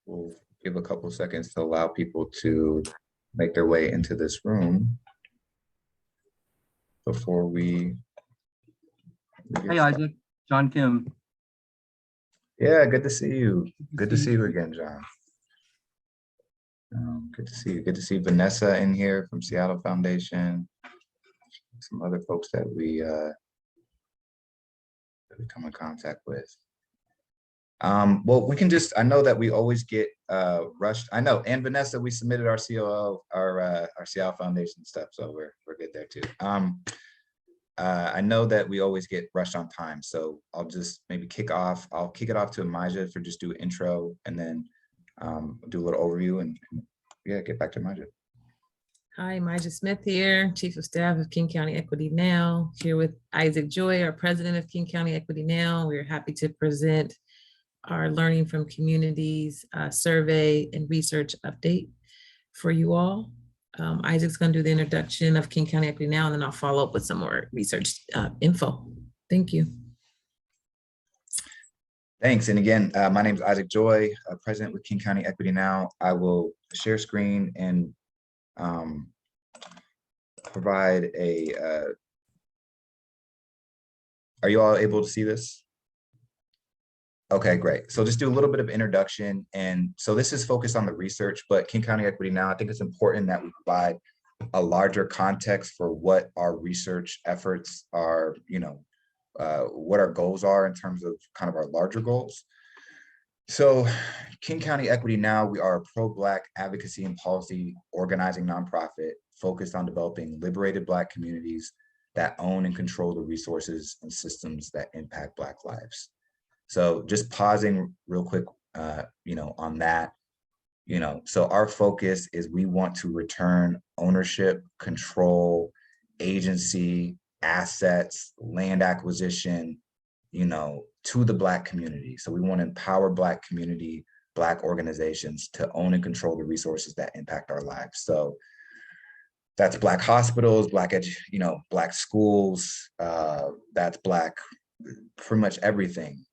We'll give a couple seconds to allow people to make their way into this room before we get Hey, started. Isaac, John Kim. Yeah, good to see you. Good to see you again, John. Good to see you. Good to see Vanessa in here from Seattle Foundation. Some other folks that we come in contact with. Well, we can just, I know that we always get rushed. I know, and Vanessa, we submitted our COO, our Seattle Foundation stuff, so we're good there too. I know that we always get rushed on time, so I'll just maybe kick it off to Amijah for just do an intro, and then do a little overview, and yeah, get back to Amijah. Hi, Amijah Smith here, Chief of Staff of King County Equity Now, here with Isaac Joy, our President of King County Equity Now. We're happy to present our Learning from Communities survey and research update for you all. Isaac's going to do the introduction of King County Equity Now, and then I'll follow up with some more research info. Thank you. Thanks. And again, my name is Isaac Joy, President with King County Equity Now. I will share screen and provide a, are you all able to see this? Okay, great. So just do a little bit of introduction. And so this is focused on the research, but King County Equity Now, I think it's important that we provide a larger context for what our research efforts are, what our goals are in terms of kind of our larger goals. So King County Equity Now, we are a pro-Black advocacy and policy organizing nonprofit focused on developing liberated Black communities that own and control the resources and systems that impact Black lives. So just pausing real quick, on that, so our focus is we want to return ownership, control, agency, assets, land acquisition, to the Black community. So we want to empower Black community, Black organizations to own and control the resources that impact our lives. So that's Black hospitals, Black schools, that's Black, pretty much everything.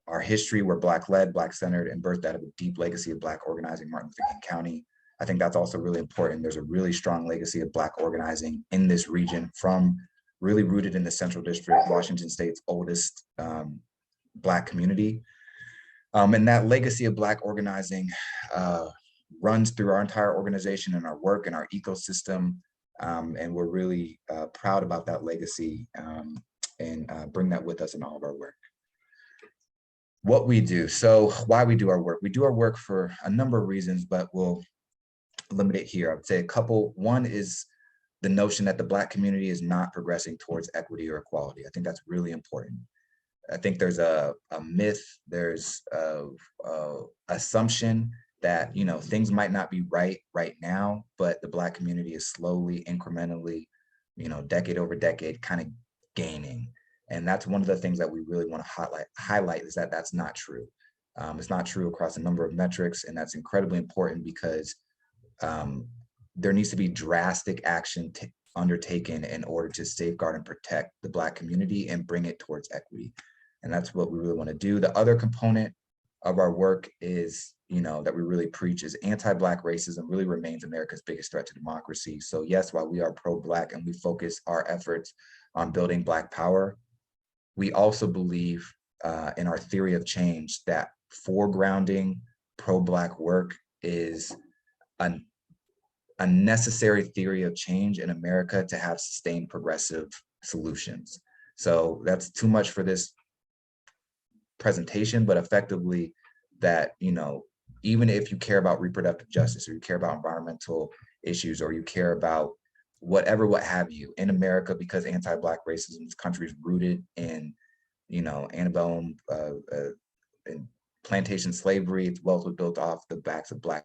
Our history, we're Black led, Black centered, and birthed out of a deep legacy of Black organizing in Martin Luther King County. I think that's also really important. There's a really strong legacy of Black organizing in this region, from really rooted in the Central District, Washington State's oldest Black community. And that legacy of Black organizing runs through our entire organization and our work and our ecosystem. And we're really proud about that legacy and bring that with us in all of our work. What we do, so why we do our work. We do our work for a number of reasons, but we'll limit it here. I would say a couple. One is the notion that the Black community is not progressing towards equity or equality. I think that's really important. I think there's a myth, there's a assumption that things might not be right now, but the Black community is slowly, incrementally, decade over decade, kind of gaining. And that's one of the things that we really want to highlight is that that's not true. It's not true across a number of metrics, and that's incredibly important because there needs to be drastic action undertaken in order to safeguard and protect the Black community and bring it towards equity. And that's what we really want to do. The other component of our work is, that we really preach is anti-Black racism really remains America's biggest threat to democracy. So yes, while we are pro-Black and we focus our efforts on building Black power, we also believe in our theory of change that foregrounding pro-Black work is a necessary theory of change in America to have sustained progressive solutions. So that's too much for this presentation, but effectively that, even if you care about reproductive justice or you care about environmental issues or you care about what have you in America, because anti-Black racism in this country is rooted in, antebellum and plantation slavery. Its wealth was built off the backs of Black.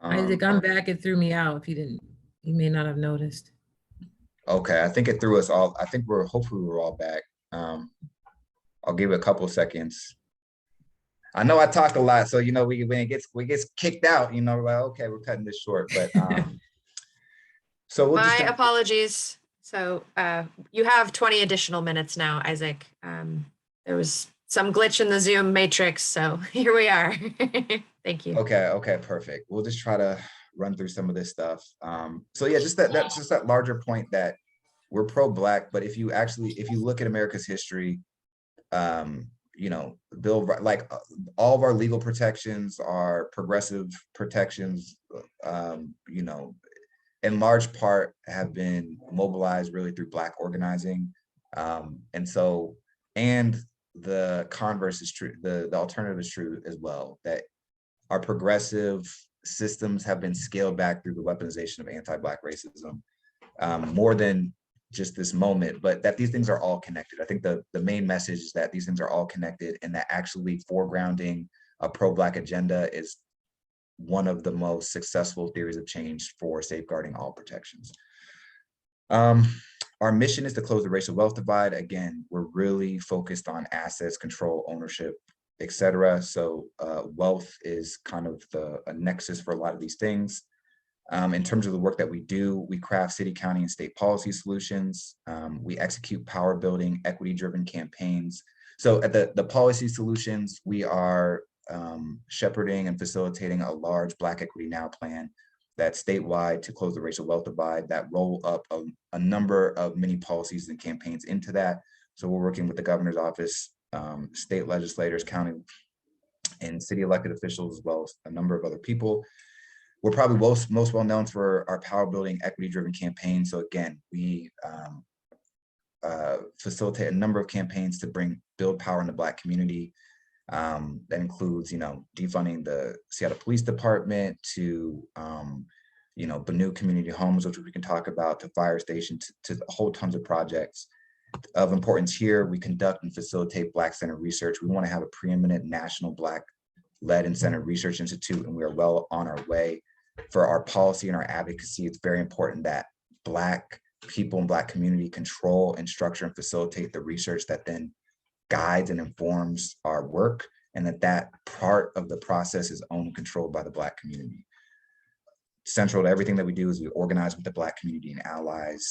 Isaac, I'm back. It threw me out. If you may not have noticed. Okay, I think it threw us all. I think hopefully we're all back. I'll give it a couple of seconds. I know I talk a lot, so when it gets kicked out, we're like, okay, we're cutting this short. But so we'll My apologies. So you have 20 additional minutes now, Isaac. There was some glitch in the Zoom matrix, so here we are. Thank you. Okay, perfect. We'll just try to run through some of this stuff. So yeah, that's just that larger point that we're pro-Black, but if you look at America's history, you know, all of our legal protections, our progressive protections, you know, in large part have been mobilized really through Black organizing. And the converse is true, the alternative is true as well, that our progressive systems have been scaled back through the weaponization of anti-Black racism, more than just this moment, but that these things are all connected. I think the main message is that these things are all connected, and that actually foregrounding a pro-Black agenda is one of the most successful theories of change for safeguarding all protections. Our mission is to close the racial wealth divide. Again, we're really focused on assets, control, ownership, etc. So wealth is kind of a nexus for a lot of these things. In terms of the work that we do, we craft city, county, and state policy solutions. We execute power building, equity-driven campaigns. So at the policy solutions, we are shepherding and facilitating a large Black Equity Now plan that's statewide to close the racial wealth divide, that roll up a number of mini policies and campaigns into that. So we're working with the governor's office, state legislators, county and city elected officials, as well as a number of other people. We're probably most well known for our power building, equity driven campaign. So again, we facilitate a number of campaigns to build power in the Black community. That includes, you know, defunding the Seattle Police Department, to you know, Banu community homes, which we can talk about, to fire station, to whole tons of projects. Of importance here, we conduct and facilitate Black-centered research. We want to have a preeminent national Black-led and centered research institute, and we are well on our way. For our policy and our advocacy, it's very important that Black people and Black community control and structure and facilitate the research that then guides and informs our work, and that part of the process is owned and controlled by the Black community. Central to everything that we do is we organize with the Black community and allies.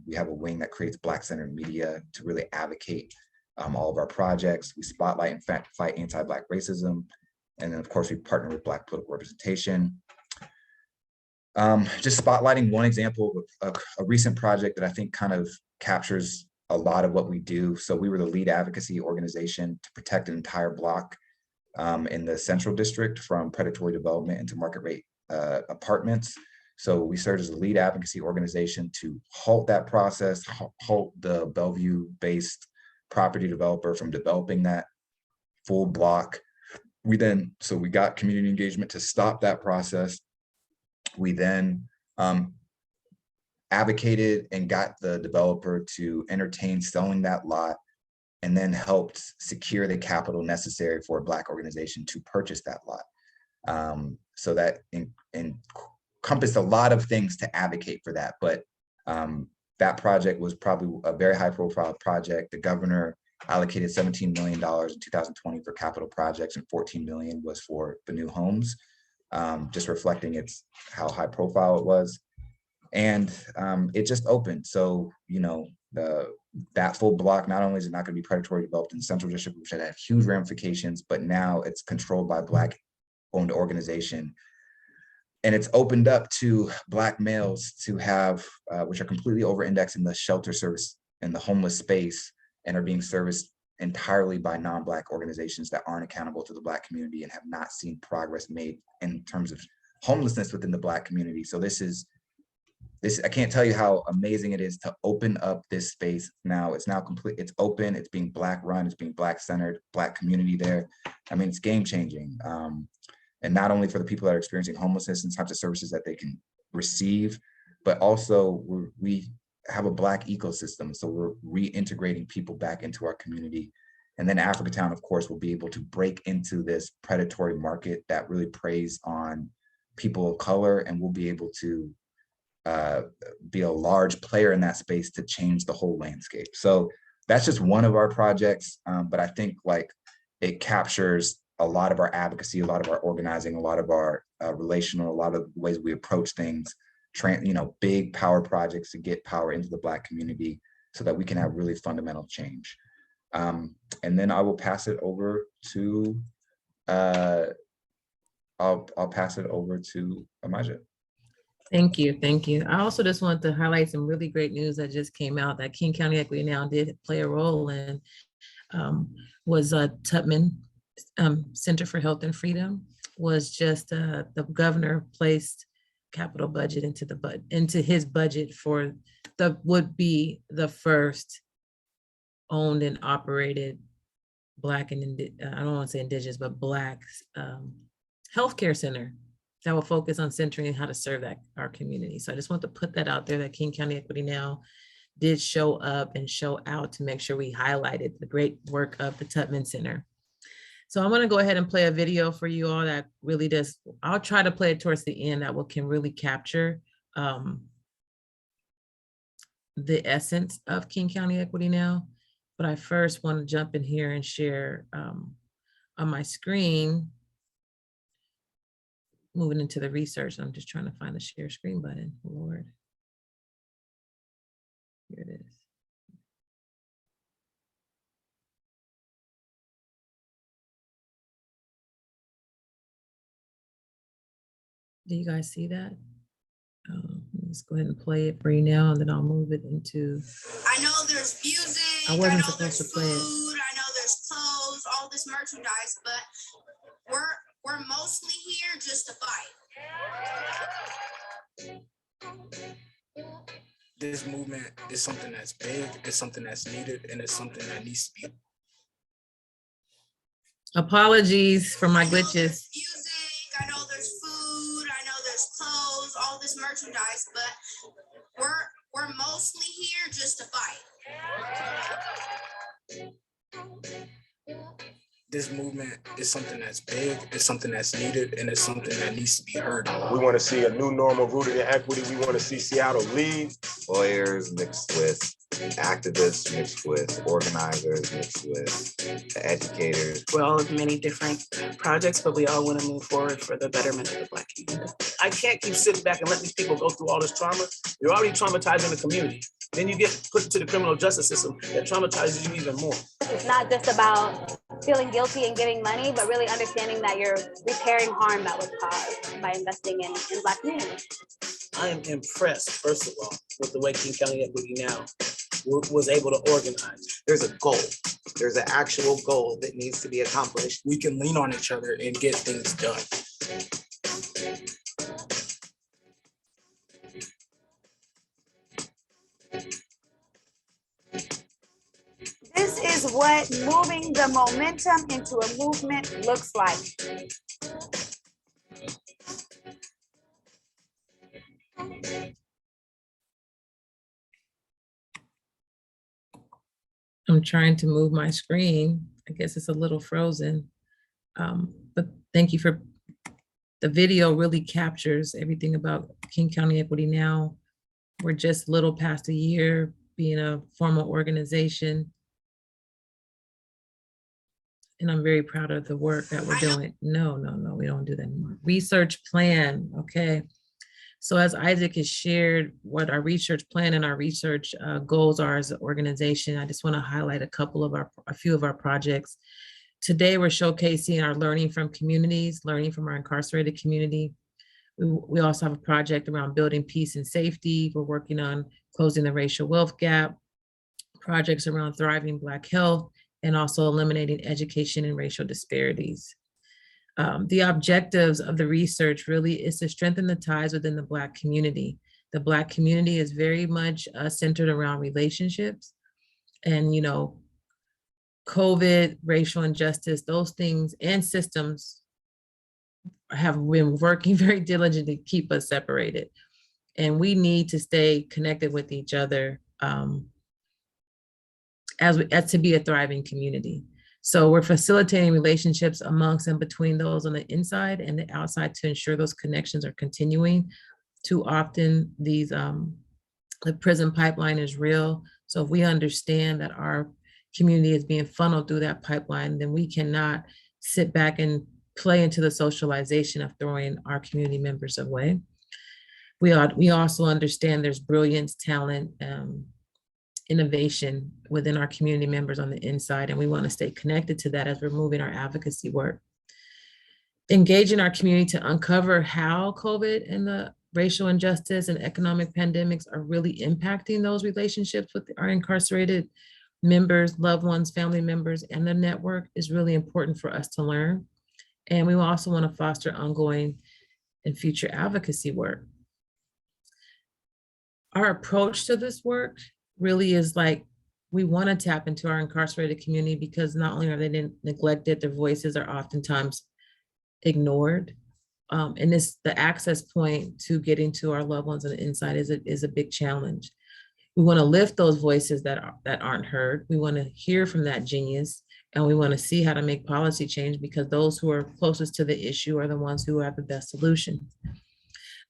We have a wing that creates Black-centered media to really advocate all of our projects. We spotlight and fight anti-Black racism. And then of course we partner with Black political representation. Just spotlighting one example of a recent project that I think kind of captures a lot of what we do. So we were the lead advocacy organization to protect an entire block in the Central District from predatory development into market rate apartments. So we served as a lead advocacy organization to halt that process, halt the Bellevue-based property developer from developing that full block. So we got community engagement to stop that process. We then advocated and got the developer to entertain selling that lot, and then helped secure the capital necessary for a Black organization to purchase that lot. So that encompassed a lot of things to advocate for that. But that project was probably a very high profile project. The governor allocated $17 million in 2020 for capital projects, and $14 million was for the new homes, just reflecting how high profile it was. And it just opened. So, you know, that full block, not only is it not going to be predatory developed in the Central District, which had huge ramifications, but now it's controlled by Black owned organization. And it's opened up to Black males to have, which are completely over-indexed in the shelter service and the homeless space, and are being serviced entirely by non-Black organizations that aren't accountable to the Black community and have not seen progress made in terms of homelessness within the Black community. So I can't tell you how amazing it is to open up this space now. It's now complete, it's open, it's being Black run, it's being Black centered, Black community there. I mean, it's game changing. And not only for the people that are experiencing homelessness and types of services that they can receive, but also we have a Black ecosystem. So we're reintegrating people back into our community. And then Africatown, of course, will be able to break into this predatory market that really preys on people of color, and we'll be able to be a large player in that space to change the whole landscape. So that's just one of our projects, but I think like it captures a lot of our advocacy, a lot of our organizing, a lot of our relational, a lot of the ways we approach things big power projects to get power into the Black community so that we can have really fundamental change. And then I will pass it over to, I'll pass it over to Amaja. Thank you, thank you. I also just wanted to highlight some really great news that just came out that King County Equity Now did play a role in, was Tubman Center for Health and Freedom was just, the governor placed capital budget into his budget for would be the first owned and operated Black and I don't want to say indigenous, but Black healthcare center that will focus on centering how to serve our community. So I just want to put that out there that King County Equity Now did show up and show out to make sure we highlighted the great work of the Tubman Center. So I'm going to go ahead and play a video for you all that really does, I'll try to play it towards the end that can really capture the essence of King County Equity Now. But I first want to jump in here and share on my screen, moving into the research. I'm just trying to find the share screen button, Lord. Here it is. Do you guys see that? Let's go ahead and play it for you now, and then I'll move it into. I know there's music. I wasn't know supposed there's to play it. food. I know there's clothes, all this merchandise, but we're mostly here just to fight. This movement is something that's big, it's something that's needed, and it's something that needs to be. Apologies for my I know there's glitches. music. I know there's food. I know there's clothes, all this merchandise, but we're mostly here just to fight. This movement is something that's big, it's something that's needed, and it's something that needs to be heard. We want to see a new normal rooted in equity. We want to see Seattle lead. Lawyers mixed with activists, mixed with organizers, mixed with the educators. We're all of many different projects, but we all want to move forward for the betterment of the Black community. I can't keep sitting back and let these people go through all this trauma. You're already traumatizing the community. Then you get put into the criminal justice system that traumatizes you even more. It's not just about feeling guilty and giving money, but really understanding that you're repairing harm that was caused by investing in Black communities. I am impressed, first of all, with the way King County Equity Now was able to organize. There's a goal. There's an actual goal that needs to be accomplished. We can lean on each other and get things done. This is what moving the momentum into a movement looks like. I'm trying to move my screen. I guess it's a little frozen. But thank you for the video really captures everything about King County Equity Now. We're just a little past a year being a formal organization. And I'm very proud of the work that we're doing. No, we don't do that anymore. Research plan, okay. So as Isaac has shared what our research plan and our research goals are as an organization, I just want to highlight a few of our projects. Today, we're showcasing our learning from communities, learning from our incarcerated community. We also have a project around building peace and safety. We're working on closing the racial wealth gap, projects around thriving Black health, and also eliminating education and racial disparities. The objectives of the research really is to strengthen the ties within the Black community. The Black community is very much centered around relationships, and COVID, racial injustice, those things and systems have been working very diligently to keep us separated. And we need to stay connected with each other as to be a thriving community. So we're facilitating relationships amongst and between those on the inside and the outside to ensure those connections are continuing. Too often the prison pipeline is real. So if we understand that our community is being funneled through that pipeline, then we cannot sit back and play into the socialization of throwing our community members away. We also understand there's brilliance, talent, innovation within our community members on the inside, and we want to stay connected to that as we're moving our advocacy work. Engaging our community to uncover how COVID and the racial injustice and economic pandemics are really impacting those relationships with our incarcerated members, loved ones, family members, and the network is really important for us to learn. And we also want to foster ongoing and future advocacy work. Our approach to this work really is like, we want to tap into our incarcerated community because not only are they neglected, their voices are oftentimes ignored. And the access point to getting to our loved ones on the inside is a big challenge. We want to lift those voices that aren't heard. We want to hear from that genius, and we want to see how to make policy change, because those who are closest to the issue are the ones who have the best solutions.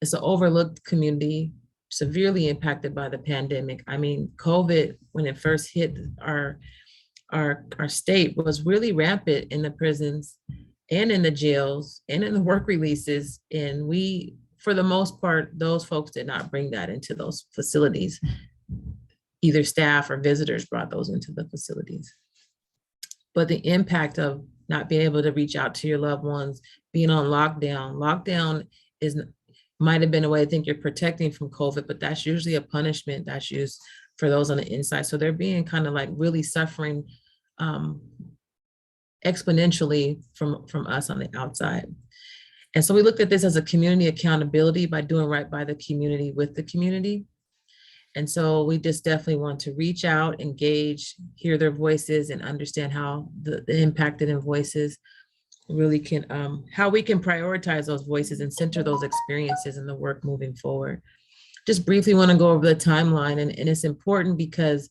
It's an overlooked community, severely impacted by the pandemic. I mean, COVID, when it first hit our state, was really rampant in the prisons and in the jails and in the work releases. And we, for the most part, those folks did not bring that into those facilities. Either staff or visitors brought those into the facilities. But the impact of not being able to reach out to your loved ones, being on lockdown might have been a way to think you're protecting from COVID, but that's usually a punishment that's used for those on the inside. So they're being kind of like really suffering exponentially from us on the outside. And so we looked at this as a community accountability by doing right by the community with the community. And so we just definitely want to reach out, engage, hear their voices, and understand how the impacted in voices really can, how we can prioritize those voices and center those experiences in the work moving forward. Just briefly want to go over the timeline, and it's important because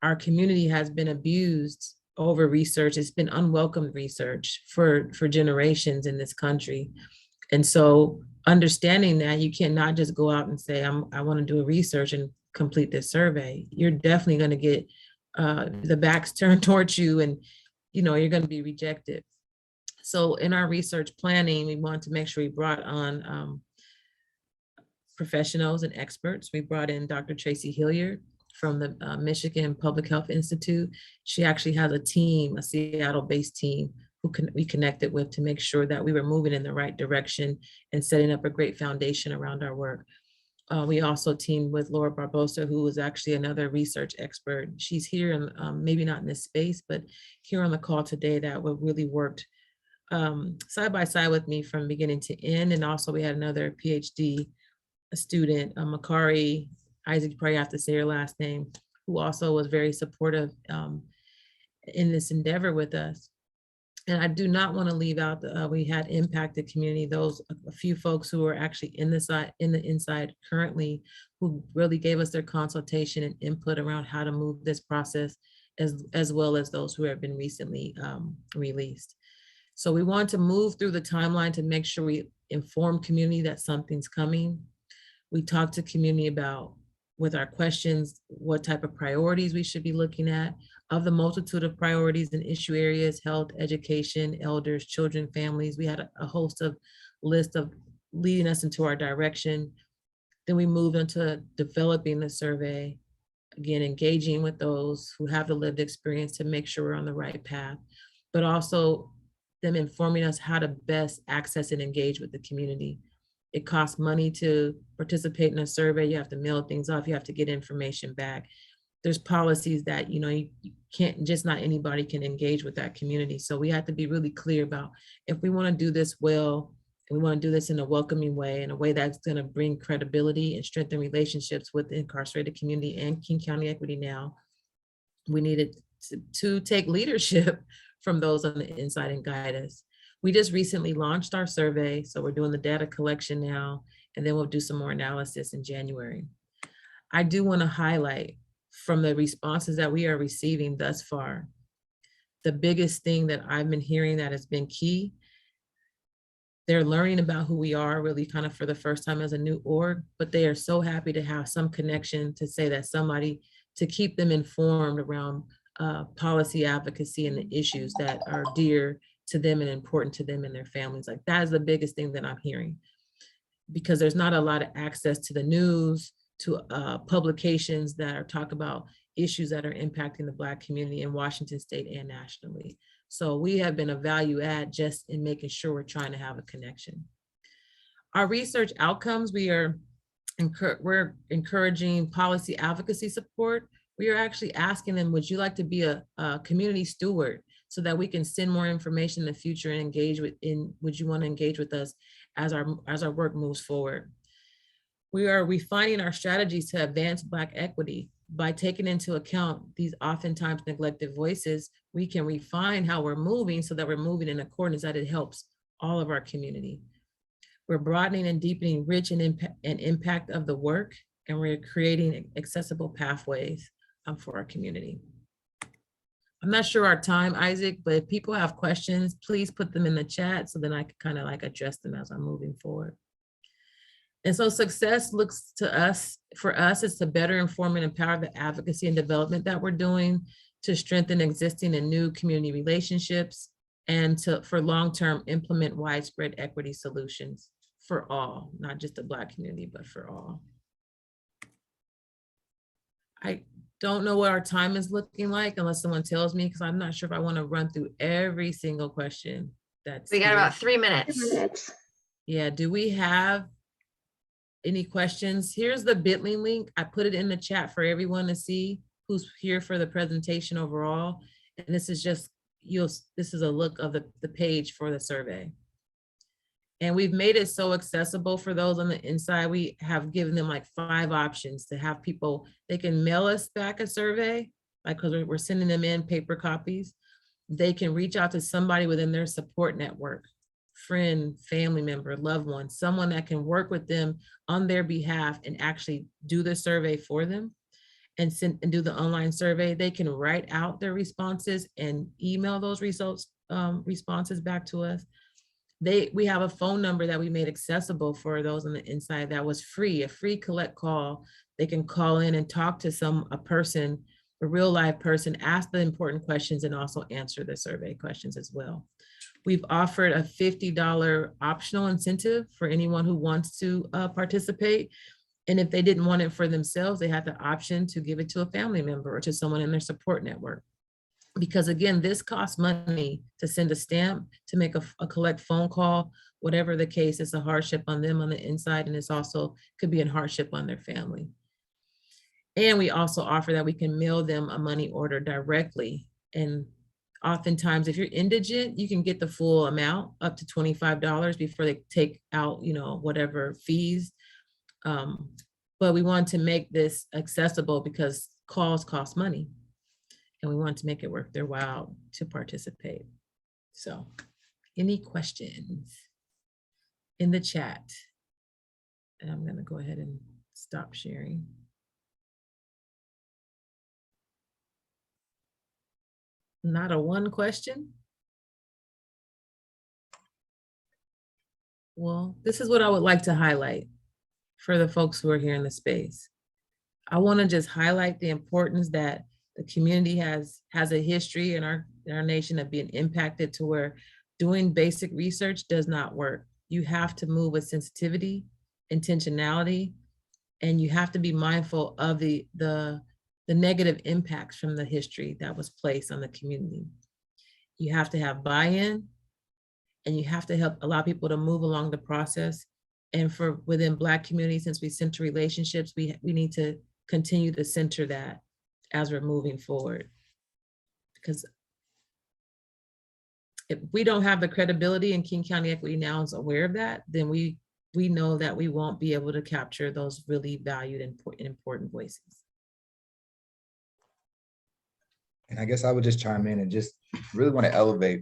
our community has been abused over research. It's been unwelcome research for generations in this country. And so understanding that you cannot just go out and say, I want to do a research and complete this survey. You're definitely going to get the backs turned towards you, and you're going to be rejected. So in our research planning, we want to make sure we brought on professionals and experts. We brought in Dr. Tracy Hilliard from the Michigan Public Health Institute. She actually has a team, a Seattle-based team, we connected with to make sure that we were moving in the right direction and setting up a great foundation around our work. We also teamed with Laura Barbosa, who is actually another research expert. She's here, and maybe not in this space, but here on the call today, that really worked side by side with me from beginning to end. And also we had another PhD student, Makari, Isaac, you probably have to say her last name, who also was very supportive in this endeavor with us. And I do not want to leave out we had impacted community, a few folks who are actually in the inside currently, who really gave us their consultation and input around how to move this process, as well as those who have been recently released. So we want to move through the timeline to make sure we inform community that something's coming. We talk to community about, with our questions, what type of priorities we should be looking at. Of the multitude of priorities and issue areas, health, education, elders, children, families, we had a host of list of leading us into our direction. Then we moved into developing the survey, again, engaging with those who have the lived experience to make sure we're on the right path, but also them informing us how to best access and engage with the community. It costs money to participate in a survey. You have to mail things off. You have to get information back. There's policies that, you can't, just not anybody can engage with that community. So we have to be really clear about, if we want to do this well, and we want to do this in a welcoming way, in a way that's going to bring credibility and strengthen relationships with the incarcerated community and King County Equity Now, we needed to take leadership from those on the inside and guide us. We just recently launched our survey, so we're doing the data collection now, and then we'll do some more analysis in January. I do want to highlight, from the responses that we are receiving thus far, the biggest thing that I've been hearing that has been key, they're learning about who we are really kind of for the first time as a new org, but they are so happy to have some connection, to say that somebody, to keep them informed around policy advocacy and the issues that are dear to them and important to them and their families. Like, that is the biggest thing that I'm hearing. because there's not a lot of access to the news, to publications that are talk about issues that are impacting the Black community in Washington State and nationally. So we have been a value add just in making sure we're trying to have a connection. Our research outcomes, we're encouraging policy advocacy support. We are actually asking them, would you like to be a community steward so that we can send more information in the future and engage with, would you want to engage with us as our work moves forward? We are refining our strategies to advance Black equity. By taking into account these oftentimes neglected voices, we can refine how we're moving so that we're moving in accordance that it helps all of our community. We're broadening and deepening reach and impact of the work, and we're creating accessible pathways for our community. I'm not sure our time, Isaac, but if people have questions, please put them in the chat so then I can kind of like address them as I'm moving forward. And so success looks to us, for us, is to better inform and empower the advocacy and development that we're doing, to strengthen existing and new community relationships, and for long-term implement widespread equity solutions for all, not just the Black community, but for all. I don't know what our time is looking like unless someone tells me, because I'm not sure if I want to run through every single question. We got about 3 minutes. Yeah, do we have any questions? Here's the bit.ly link. I put it in the chat for everyone to see who's here for the presentation overall. And this is just, this is a look of the page for the survey. And we've made it so accessible for those on the inside. We have given them like 5 options to have people, they can mail us back a survey, like, because we're sending them in paper copies. They can reach out to somebody within their support network, friend, family member, loved one, someone that can work with them on their behalf and actually do the survey for them and send and do the online survey. They can write out their responses and email those results, responses back to us. We have a phone number that we made accessible for those on the inside that was free, a free collect call. They can call in and talk to a person, a real live person, ask the important questions and also answer the survey questions as well. We've offered a $50 optional incentive for anyone who wants to participate. And if they didn't want it for themselves, they had the option to give it to a family member or to someone in their support network. Because again, this costs money to send a stamp, to make a collect phone call, whatever the case, it's a hardship on them on the inside, and it's also could be a hardship on their family. And we also offer that we can mail them a money order directly. And oftentimes, if you're indigent, you can get the full amount, up to $25 before they take out, whatever fees. But we want to make this accessible because calls cost money. And we want to make it worth their while to participate. So, any questions in the chat? And I'm going to go ahead and stop sharing. Not a one question? Well, this is what I would like to highlight for the folks who are here in the space. I want to just highlight the importance that the community has a history in our nation of being impacted to where doing basic research does not work. You have to move with sensitivity, intentionality, and you have to be mindful of the negative impacts from the history that was placed on the community. You have to have buy-in, and you have to allow people to move along the process. And for within Black communities, since we center relationships, we need to continue to center that as we're moving forward. Because if we don't have the credibility, and King County Equity Now is aware of that, then we know that we won't be able to capture those really valued and important voices. And I guess I would just chime in and just really want to elevate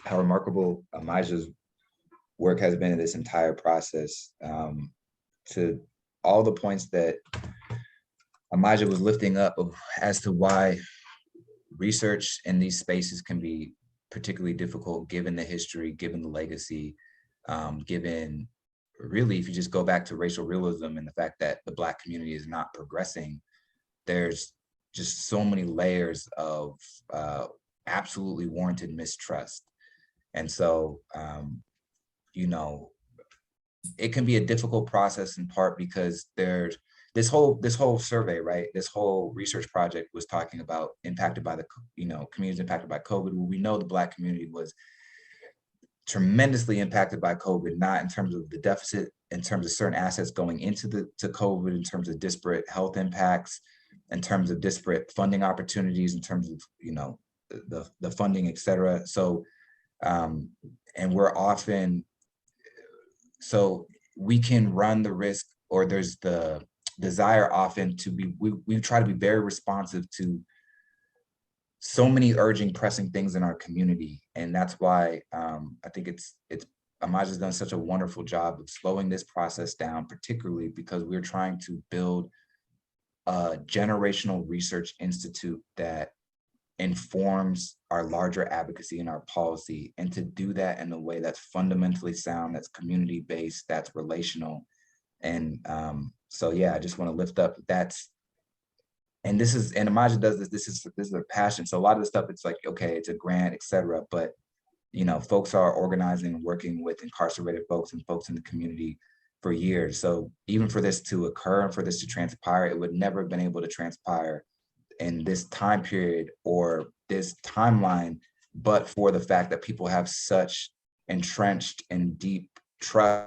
how remarkable Amaja's work has been in this entire process, to all the points that Amaja was lifting up as to why research in these spaces can be particularly difficult given the history, given the legacy, given really, if you just go back to racial realism and the fact that the Black community is not progressing, there's just so many layers of absolutely warranted mistrust. And so, it can be a difficult process in part because there's this whole survey, right? This whole research project was talking about impacted by the, communities impacted by COVID. Well, we know the Black community was tremendously impacted by COVID, not in terms of the deficit, in terms of certain assets going into to COVID, in terms of disparate health impacts, in terms of disparate funding opportunities, in terms of, the funding, et cetera. So, and we're often, so we can run the risk, or there's the desire often to be, we try to be very responsive to so many urging, pressing things in our community. And that's why I think it's Amaj has done such a wonderful job of slowing this process down, particularly because we're trying to build a generational research institute that informs our larger advocacy and our policy, and to do that in a way that's fundamentally sound, that's community-based, that's relational. And so, yeah, I just want to lift up and this is, and Amaja does this is a passion. So a lot of the stuff, it's like, okay, it's a grant, et cetera, but folks are organizing and working with incarcerated folks and folks in the community for years. So even for this to occur and for this to transpire, it would never have been able to transpire in this time period or this timeline, but for the fact that people have such entrenched and deep trust